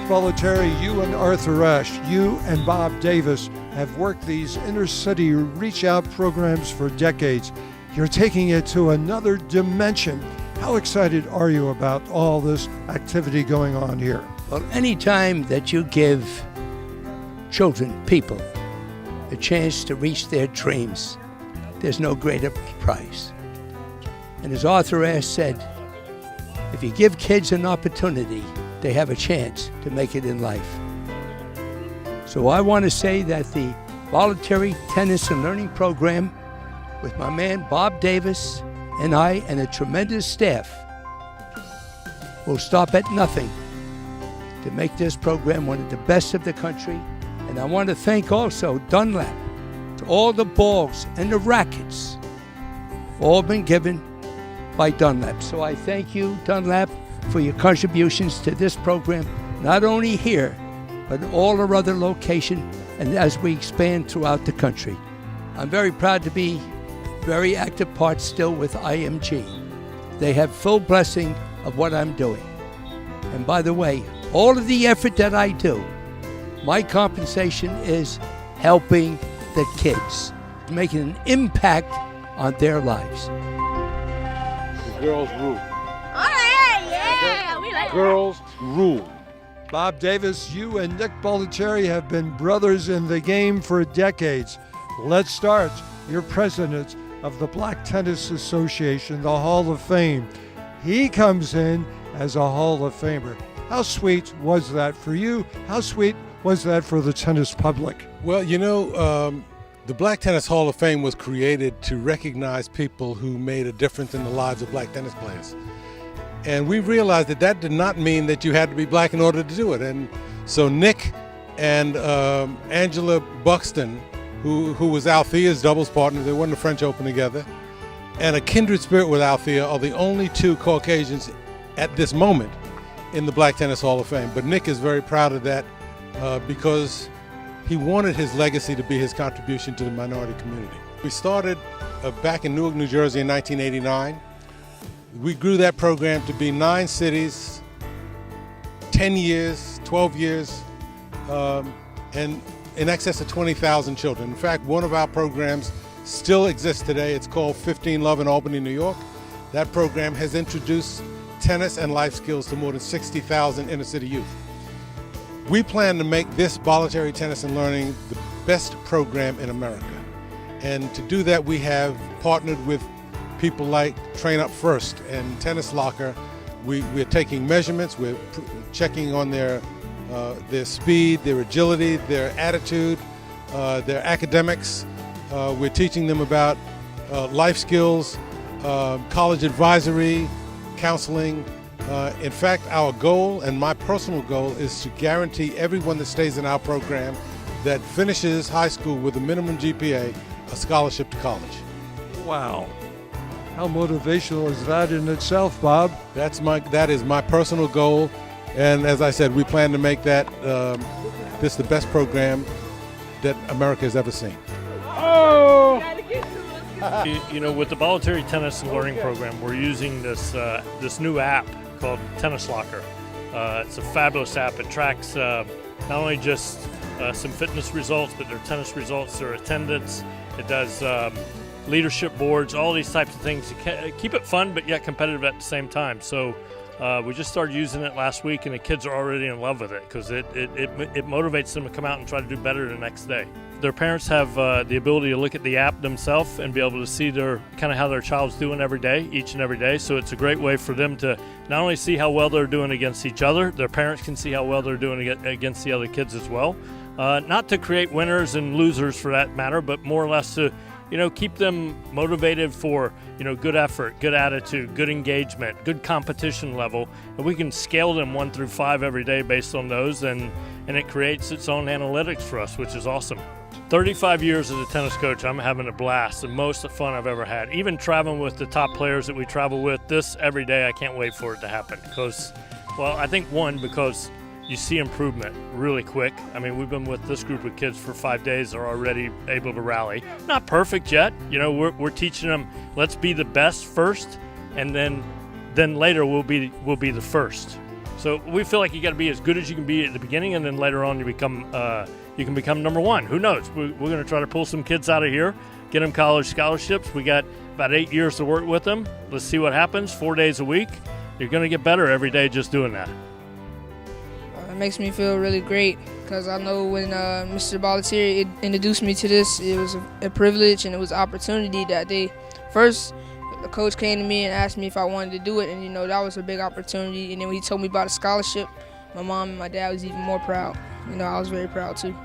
Bollettieri, you and Arthur Ashe, you and Bob Davis have worked these inner-city reach-out programs for decades. You're taking it to another dimension. How excited are you about all this activity going on here? Well, anytime that you give children, people, a chance to reach their dreams, there's no greater prize. And as Arthur Ashe said, if you give kids an opportunity, they have a chance to make it in life. So I want to say that the Bollettieri Tennis and Learning Program with my man Bob Davis and I and a tremendous staff will stop at nothing to make this program one of the best of the country. And I want to thank also Dunlap. All the balls and the rackets all been given by Dunlap. So I thank you, Dunlap, for your contributions to this program, not only here, but all our other locations and as we expand throughout the country. I'm very proud to be very active part still with IMG. They have full blessing of what I'm doing. And by the way, all of the effort that I do, my compensation is helping the kids, making an impact on their lives. The girls rule. We like Girls rule. Bob Davis, you and Nick Bollettieri have been brothers in the game for decades. Let's start. You're president of the Black Tennis Association, the Hall of Fame. He comes in as a Hall of Famer. How sweet was that for you? How sweet was that for the tennis public? Well, you know, the Black Tennis Hall of Fame was created to recognize people who made a difference in the lives of black tennis players. And we realized that that did not mean that you had to be black in order to do it. And so Nick and Angela Buxton, who was Althea's doubles partner, they won the French Open together, and a kindred spirit with Althea are the only two Caucasians at this moment in the Black Tennis Hall of Fame. But Nick is very proud of that because he wanted his legacy to be his contribution to the minority community. We started back in Newark, New Jersey in 1989. We grew that program to be 9 cities, 10 years, 12 years, and in excess of 20,000 children. In fact, one of our programs still exists today. It's called 15 Love in Albany, New York. That program has introduced tennis and life skills to more than 60,000 inner city youth. We plan to make this Bollettieri Tennis and Learning the best program in America. And to do that, we have partnered with people like Train Up First and Tennis Locker. We're taking measurements, we're checking on their speed, their agility, their attitude, their academics. We're teaching them about life skills, college advisory, counseling. In fact, our goal, and my personal goal, is to guarantee everyone that stays in our program that finishes high school with a minimum GPA a scholarship to college. Wow. How motivational is that in itself, Bob? That is my personal goal, and as I said, we plan to make that this the best program that America has ever seen. Oh! You know, with the Bollettieri Tennis and Learning Program, we're using this new app called Tennis Locker. It's a fabulous app. It tracks not only just some fitness results, but their tennis results, their attendance. It does leadership boards, all these types of things to keep it fun but yet competitive at the same time. So we just started using it last week, and the kids are already in love with it because it motivates them to come out and try to do better the next day. Their parents have the ability to look at the app themselves and be able to see how their child's doing every day, each and every day. So it's a great way for them to not only see how well they're doing against each other, their parents can see how well they're doing against the other kids as well. Not to create winners and losers for that matter, but more or less to keep them motivated for, good effort, good attitude, good engagement, good competition level. And we can scale them 1 through 5 every day based on those, and it creates its own analytics for us, which is awesome. 35 years as a tennis coach, I'm having a blast, the most fun I've ever had. Even traveling with the top players that we travel with, this every day, I can't wait for it to happen. Because, I think because you see improvement really quick. I mean, we've been with this group of kids for 5 days. They're already able to rally. Not perfect yet. We're teaching them, let's be the best first, and then later we'll be the first. So we feel like you got to be as good as you can be at the beginning, and then later on you can become number one. Who knows? We're going to try to pull some kids out of here, get them college scholarships. We got about 8 years to work with them. Let's see what happens. 4 days a week. You're going to get better every day just doing that. It makes me feel really great because I know when Mr. Bollettieri introduced me to this, it was a privilege and it was an opportunity that day. First, the coach came to me and asked me if I wanted to do it, and that was a big opportunity. And then when he told me about a scholarship, my mom and my dad was even more proud. I was very proud too.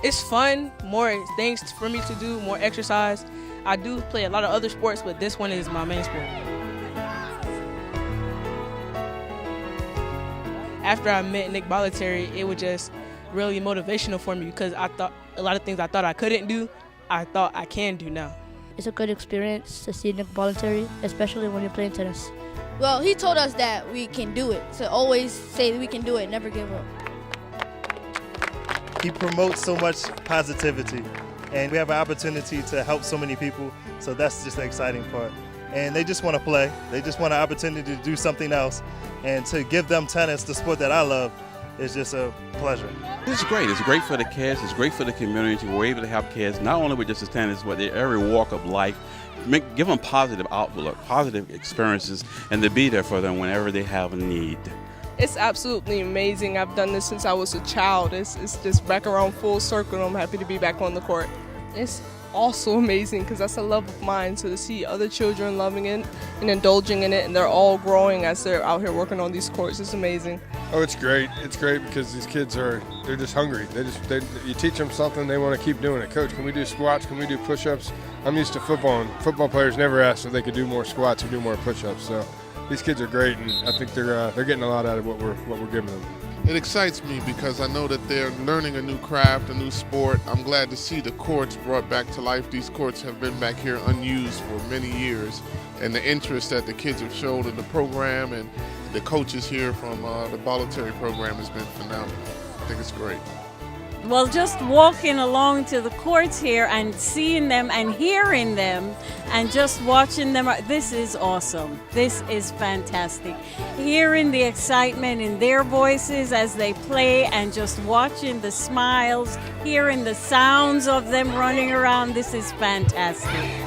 It's fun, more things for me to do, more exercise. I do play a lot of other sports, but this one is my main sport. After I met Nick Bollettieri, it was just really motivational for me because I thought a lot of things I thought I couldn't do, I thought I can do now. It's a good experience to see Nick Bollettieri, especially when you're playing tennis. Well, he told us that we can do it, so always say that we can do it, never give up. He promotes so much positivity, and we have an opportunity to help so many people, so that's just the exciting part. And they just want to play. They just want an opportunity to do something else, and to give them tennis, the sport that I love, is just a pleasure. It's great. It's great for the kids. It's great for the community. We're able to help kids not only with just the tennis, but in every walk of life. Give them positive outlook, positive experiences, and to be there for them whenever they have a need. It's absolutely amazing. I've done this since I was a child. It's just back around full circle. I'm happy to be back on the court. It's also amazing because that's a love of mine. So to see other children loving it and indulging in it, and they're all growing as they're out here working on these courts, it's amazing. Oh, it's great. It's great because these kids they're just hungry. You teach them something, they want to keep doing it. Coach, can we do squats? Can we do push-ups? I'm used to football, and football players never ask if they could do more squats or do more push-ups. So these kids are great, and I think they're getting a lot out of what we're giving them. It excites me because I know that they're learning a new craft, a new sport. I'm glad to see the courts brought back to life. These courts have been back here unused for many years, and the interest that the kids have showed in the program and the coaches here from the Bollettieri program has been phenomenal. I think it's great. Well, just walking along to the courts here and seeing them and hearing them and just watching them, this is awesome. This is fantastic. Hearing the excitement in their voices as they play and just watching the smiles, hearing the sounds of them running around, this is fantastic.